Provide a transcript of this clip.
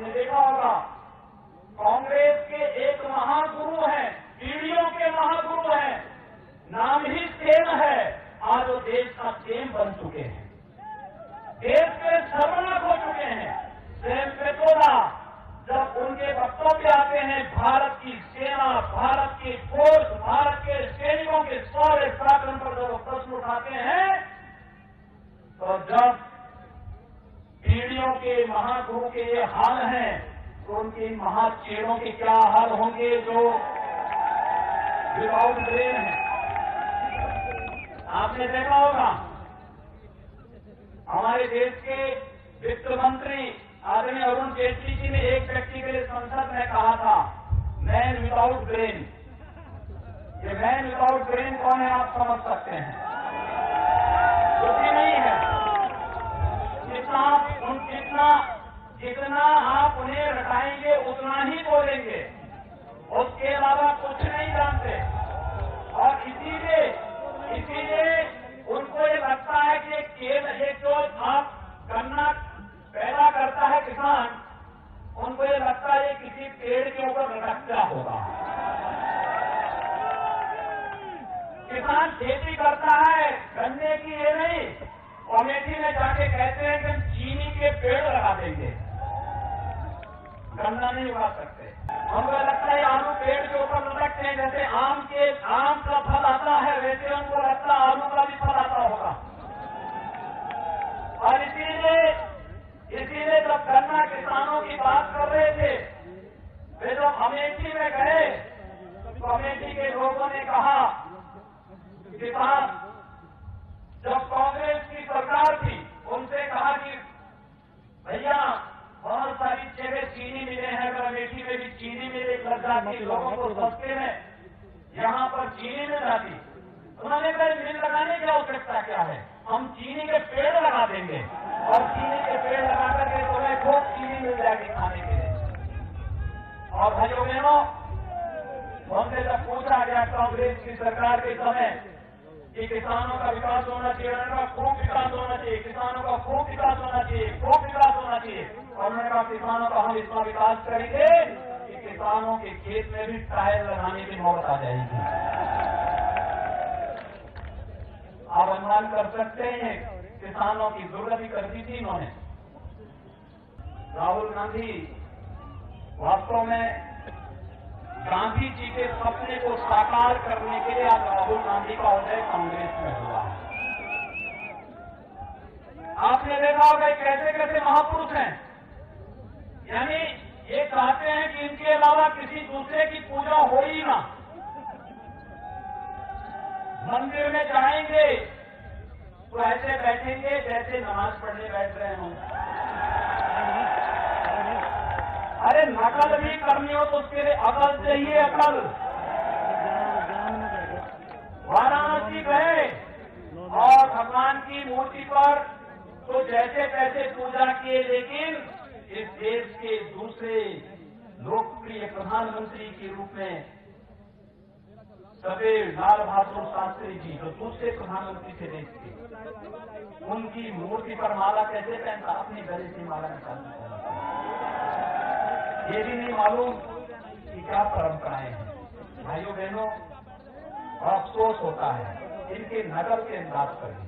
आपने देखा होगा, कांग्रेस के एक महागुरु हैं, पीढ़ियों के महागुरु हैं, नाम ही सेन है, आज वो देश का सेम बन चुके हैं, देश के सर्वनाश हो चुके हैं। सेम पेट्रोला जब उनके वक्तव्य आते हैं, भारत की सेना, भारत की फोर्स, भारत के सैनिकों के शौर्य पराक्रम पर जब वो प्रश्न उठाते हैं, तो जब पीढ़ियों के महागुरु के ये हाल हैं, तो उनके महाचेड़ों के क्या हाल होंगे जो विदाउट ब्रेन है। आपने देखा होगा, हमारे देश के वित्त मंत्री आदरणीय अरुण जेटली जी ने एक व्यक्ति के लिए संसद में कहा था, मैन विदाउट ब्रेन। ये मैन विदाउट ब्रेन कौन है आप समझ सकते हैं, कुछ नहीं है। जितना आप उन्हें रटाएंगे उतना ही बोलेंगे, उसके अलावा कुछ नहीं जानते। और इसीलिए उनको ये लगता है कि ये जो आप गन्ना पैदा करता है किसान, उनको ये लगता है किसी पेड़ के ऊपर लटका होगा। किसान खेती करता है गन्ने की, ये नहीं अमेठी में जाके कहते हैं कि हम चीनी के पेड़ लगा देंगे, गन्ना नहीं उगा सकते। हमको लगता है आलू पेड़ के ऊपर लटकते हैं, जैसे आम का फल आता है, वैसे उनको लगता है आलू का भी फल आता होगा। और इसीलिए जब गन्ना किसानों की बात कर रहे थे, वे जब अमेठी में गए तो अमेठी के लोगों ने कहा, किसान जब कांग्रेस की सरकार थी उनसे कहा कि भैया बहुत सारी जगह चीनी मिले हैं, अगर अमेठी में भी चीनी मिले लग जाती, लोगों को सस्ते में यहाँ पर चीनी मिल जाती। उन्होंने कहा मिल लगाने की आवश्यकता क्या है, हम चीनी के पेड़ लगा देंगे और चीनी के पेड़ लगा करके तुम्हें खूब चीनी मिल जाएगी खाने के लिए। और भाइयों बहनों, हमसे जब पूछा गया कांग्रेस की सरकार के समय कि किसानों का विकास होना चाहिए, उन्होंने खूब विकास होना चाहिए, किसानों का खूब विकास होना चाहिए, खूब विकास होना चाहिए। और उन्होंने कहा किसानों का हम इतना विकास करेंगे कि किसानों के खेत में भी टायर लगाने की नौबत आ जाएगी। आप अनुमान कर सकते हैं किसानों की दुर्गति कर दी थी इन्होंने। राहुल गांधी वास्तव में गांधी जी के सपने को साकार करने के लिए आज राहुल गांधी का उदय कांग्रेस में हुआ है। आपने देखा होगा कैसे कैसे महापुरुष हैं, यानी ये चाहते हैं कि इनके अलावा किसी दूसरे की पूजा हो ही ना। मंदिर में जाएंगे तो ऐसे बैठेंगे जैसे नमाज पढ़ने बैठ रहे हों। अरे नकल भी करनी हो तो उसके लिए अकल चाहिए, अकल। वाराणसी गए और भगवान की मूर्ति पर तो जैसे तैसे पूजा किए, लेकिन इस देश के दूसरे लोकप्रिय प्रधानमंत्री के रूप में सदैव लाल बहादुर शास्त्री जी, जो दूसरे प्रधानमंत्री थे देश के, उनकी मूर्ति पर माला कैसे पहनता, अपनी गले से माला निकालता। ये भी नहीं मालूम कि क्या परंपराएं हैं। भाइयों बहनों, अफसोस होता है इनके नकल के अंदाज पर ही।